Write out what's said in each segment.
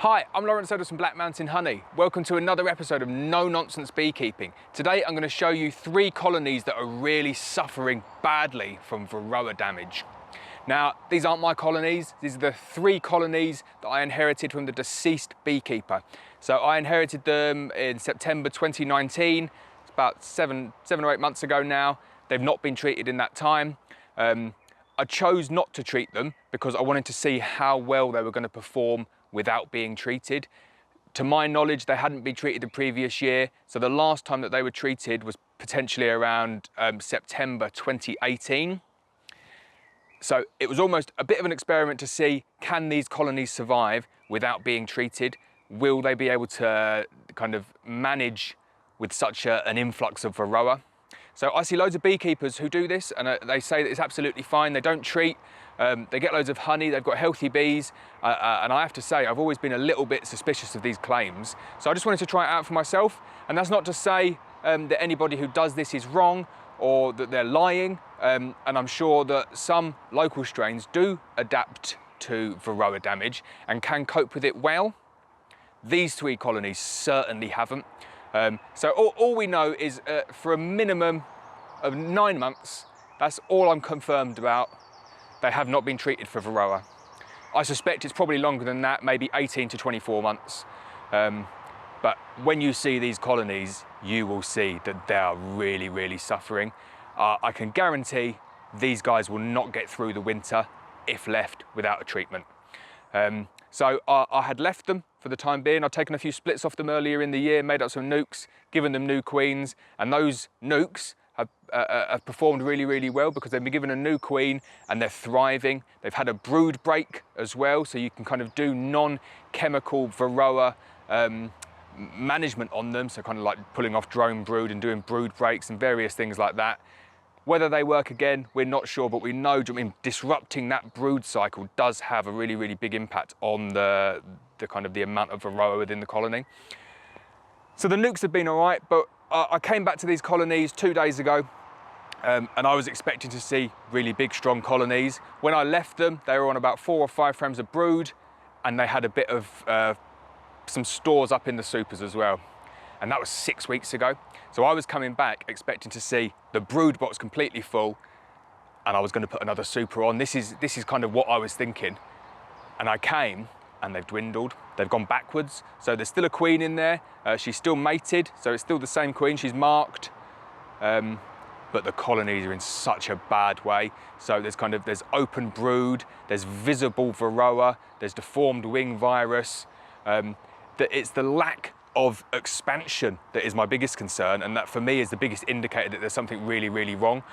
Hi, I'm Lawrence Otis from Black Mountain Honey. Welcome to another episode of No Nonsense Beekeeping. Today I'm going to show you 3 colonies that are really suffering badly from Varroa damage. Now, these aren't my colonies. These are the 3 colonies that I inherited from the deceased beekeeper. So I inherited them in September 2019. It's about seven or 8 months ago now. They've not been treated in that time. I chose not to treat them because I wanted to see how well they were going to perform without being treated. To my knowledge, they hadn't been treated the previous year, so the last time that they were treated was potentially around September 2018. So it was almost a bit of an experiment to see, can these colonies survive without being treated? Will they be able to kind of manage with such an influx of Varroa? So I see loads of beekeepers who do this, and they say that it's absolutely fine. They don't treat, they get loads of honey, they've got healthy bees, and I have to say, I've always been a little bit suspicious of these claims. So I just wanted to try it out for myself, and that's not to say that anybody who does this is wrong or that they're lying, and I'm sure that some local strains do adapt to Varroa damage and can cope with it well. These 3 colonies certainly haven't. So all we know is for a minimum of 9 months, that's all I'm confirmed about, they have not been treated for Varroa. I suspect it's probably longer than that, maybe 18 to 24 months. But when you see these colonies, you will see that they are really, really suffering. I can guarantee these guys will not get through the winter if left without a treatment. So I had left them for the time being. I'd taken a few splits off them earlier in the year, made up some nukes, given them new queens, and those nukes have performed really, really well because they've been given a new queen and they're thriving. They've had a brood break as well, so you can kind of do non-chemical Varroa management on them, so kind of like pulling off drone brood and doing brood breaks and various things like that. Whether they work again, we're not sure, but we know, disrupting that brood cycle does have a really, really big impact on the kind of the amount of Varroa within the colony. So the nukes have been all right, but I came back to these colonies 2 days ago, and I was expecting to see really big, strong colonies. When I left them, they were on about 4 or 5 frames of brood, and they had a bit of some stores up in the supers as well. And that was 6 weeks ago. So I was coming back expecting to see the brood box completely full, and I was going to put another super on. This is kind of what I was thinking. And I came, and they've dwindled. They've gone backwards. So there's still a queen in there. She's still mated, so it's still the same queen. She's marked. But the colonies are in such a bad way. So there's open brood, there's visible Varroa, there's deformed wing virus. It's the lack of expansion that is my biggest concern, and that for me is the biggest indicator that there's something really, really wrong.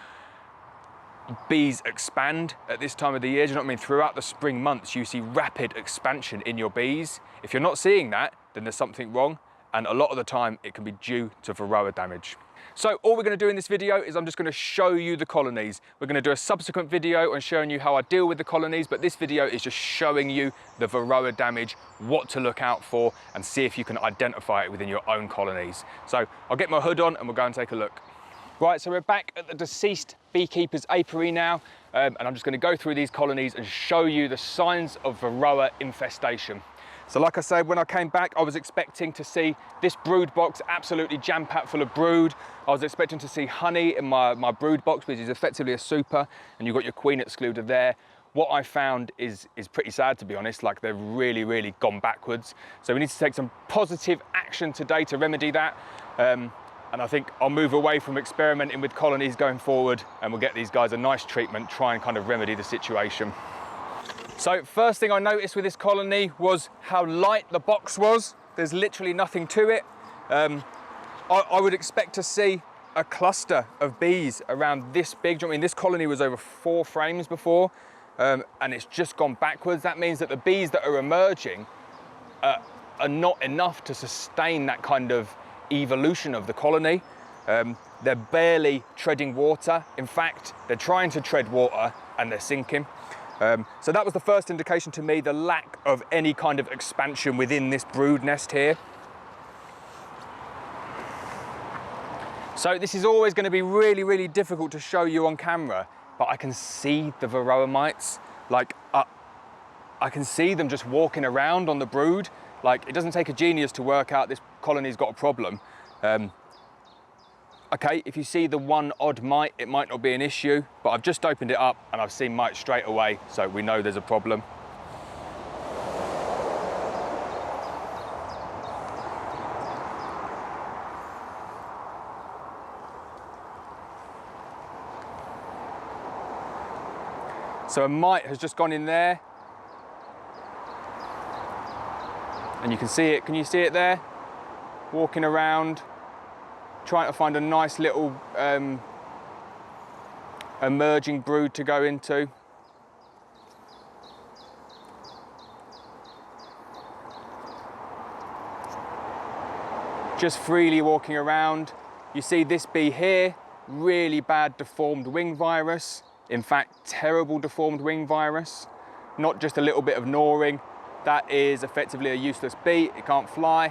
Bees expand at this time of the year. Do you know what I mean? Throughout the spring months, you see rapid expansion in your bees. If you're not seeing that, then there's something wrong, and a lot of the time it can be due to Varroa damage. So all we're going to do in this video is I'm just going to show you the colonies. We're going to do a subsequent video on showing you how I deal with the colonies, but this video is just showing you the Varroa damage, what to look out for, and see if you can identify it within your own colonies. So I'll get my hood on and we'll go and take a look. Right, so we're back at the deceased beekeeper's apiary now, and I'm just going to go through these colonies and show you the signs of Varroa infestation. So like I said, when I came back, I was expecting to see this brood box absolutely jam-packed full of brood. I was expecting to see honey in my brood box, which is effectively a super, and you've got your queen excluder there. What I found is pretty sad, to be honest. Like, they've really, really gone backwards. So we need to take some positive action today to remedy that. And I think I'll move away from experimenting with colonies going forward, and we'll get these guys a nice treatment, try and kind of remedy the situation. So first thing I noticed with this colony was how light the box was. There's literally nothing to it. I would expect to see a cluster of bees around this big. Do you know what I mean? This colony was over 4 frames before, and it's just gone backwards. That means that the bees that are emerging are not enough to sustain that kind of evolution of the colony. They're barely treading water. In fact, they're trying to tread water and they're sinking. So that was the first indication to me, the lack of any kind of expansion within this brood nest here. So this is always going to be really, really difficult to show you on camera, but I can see the Varroa mites. Like, I can see them just walking around on the brood. Like, it doesn't take a genius to work out this colony's got a problem. Okay, if you see the one odd mite, it might not be an issue, but I've just opened it up and I've seen mites straight away, so we know there's a problem. So a mite has just gone in there. And you can see it, can you see it there? Walking around, trying to find a nice little emerging brood to go into. Just freely walking around. You see this bee here, really bad deformed wing virus. In fact, terrible deformed wing virus. Not just a little bit of gnawing. That is effectively a useless bee, it can't fly.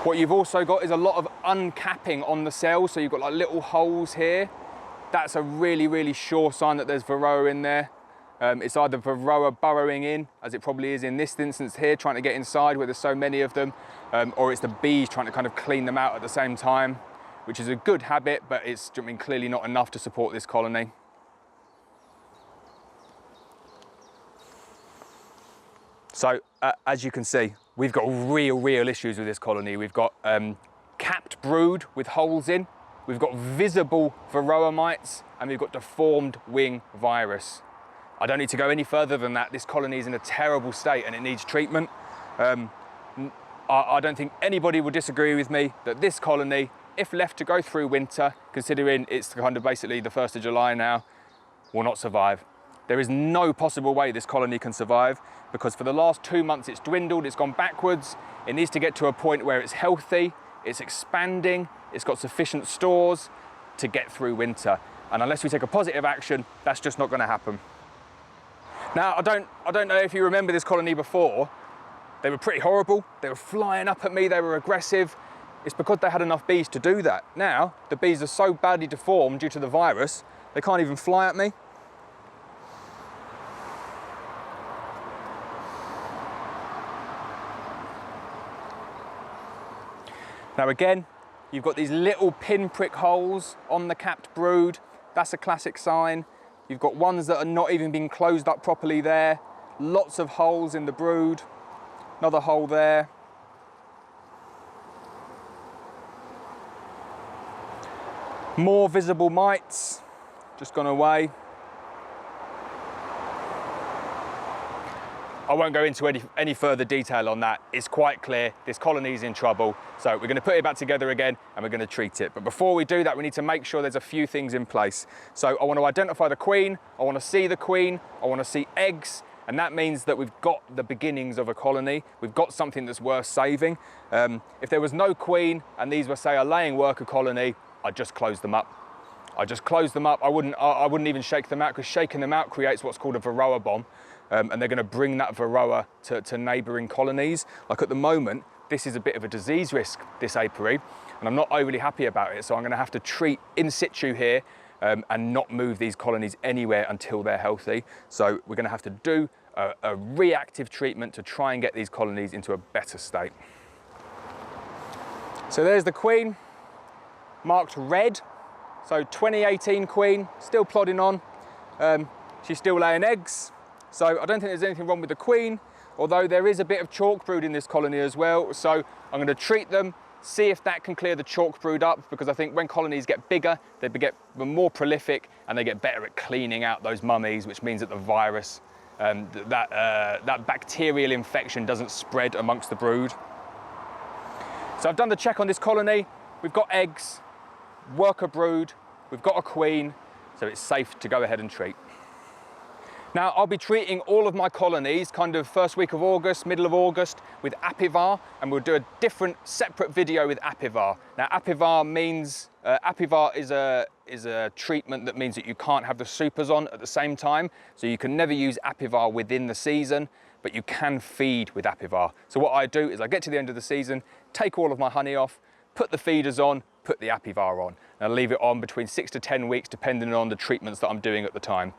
What you've also got is a lot of uncapping on the cells, so you've got like little holes here. That's a really, really sure sign that there's Varroa in there. It's either Varroa burrowing in, as it probably is in this instance here, trying to get inside where there's so many of them, or it's the bees trying to kind of clean them out at the same time, which is a good habit, but it's, I mean, clearly not enough to support this colony. So, as you can see, we've got real issues with this colony. We've got capped brood with holes in, we've got visible Varroa mites, and we've got deformed wing virus. I don't need to go any further than that. This colony is in a terrible state and it needs treatment. I don't think anybody will disagree with me that this colony, if left to go through winter, considering it's kind of basically the 1st of July now, will not survive. There is no possible way this colony can survive, because for the last 2 months it's dwindled, it's gone backwards. It needs to get to a point where it's healthy, it's expanding, it's got sufficient stores to get through winter. And unless we take a positive action, that's just not going to happen. Now, I don't know if you remember this colony before. They were pretty horrible. They were flying up at me, they were aggressive. It's because they had enough bees to do that. Now, the bees are so badly deformed due to the virus, they can't even fly at me. Now again, you've got these little pinprick holes on the capped brood. That's a classic sign. You've got ones that are not even being closed up properly there. Lots of holes in the brood. Another hole there. More visible mites, just gone away. I won't go into any further detail on that. It's quite clear this colony is in trouble. So we're going to put it back together again and we're going to treat it. But before we do that, we need to make sure there's a few things in place. So I want to identify the queen. I want to see the queen. I want to see eggs. And that means that we've got the beginnings of a colony. We've got something that's worth saving. If there was no queen and these were, say, a laying worker colony, I'd just close them up. I just close them up. I wouldn't even shake them out, because shaking them out creates what's called a Varroa bomb. And they're going to bring that Varroa to neighbouring colonies. Like at the moment, this is a bit of a disease risk, this apiary, and I'm not overly happy about it. So I'm going to have to treat in situ here and not move these colonies anywhere until they're healthy. So we're going to have to do a reactive treatment to try and get these colonies into a better state. So there's the queen, marked red. So 2018 queen, still plodding on. She's still laying eggs. So I don't think there's anything wrong with the queen, although there is a bit of chalk brood in this colony as well. So I'm going to treat them, see if that can clear the chalk brood up, because I think when colonies get bigger, they get more prolific and they get better at cleaning out those mummies, which means that the virus, that bacterial infection doesn't spread amongst the brood. So I've done the check on this colony. We've got eggs, worker brood, we've got a queen, so it's safe to go ahead and treat. Now, I'll be treating all of my colonies kind of first week of August, middle of August with Apivar, and we'll do a different separate video with Apivar. Now, Apivar means, Apivar is a treatment that means that you can't have the supers on at the same time. So you can never use Apivar within the season, but you can feed with Apivar. So what I do is I get to the end of the season, take all of my honey off, put the feeders on, put the Apivar on, and I'll leave it on between 6 to 10 weeks, depending on the treatments that I'm doing at the time.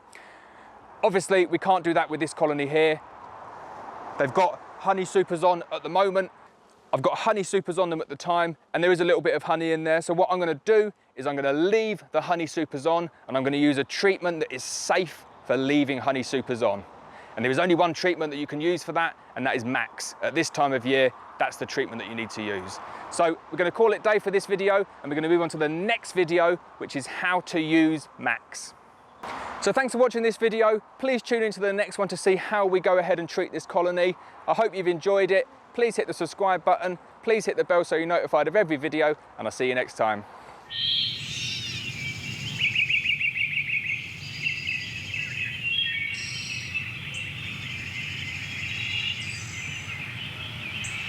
Obviously, we can't do that with this colony here. They've got honey supers on at the moment. I've got honey supers on them at the time, and there is a little bit of honey in there. So what I'm going to do is I'm going to leave the honey supers on, and I'm going to use a treatment that is safe for leaving honey supers on. And there is only one treatment that you can use for that, and that is Max. At this time of year, that's the treatment that you need to use. So we're going to call it day for this video, and we're going to move on to the next video, which is how to use Max. So thanks for watching this video. Please tune into the next one to see how we go ahead and treat this colony. I hope you've enjoyed it. Please hit the subscribe button. Please hit the bell so you're notified of every video, and I'll see you next time.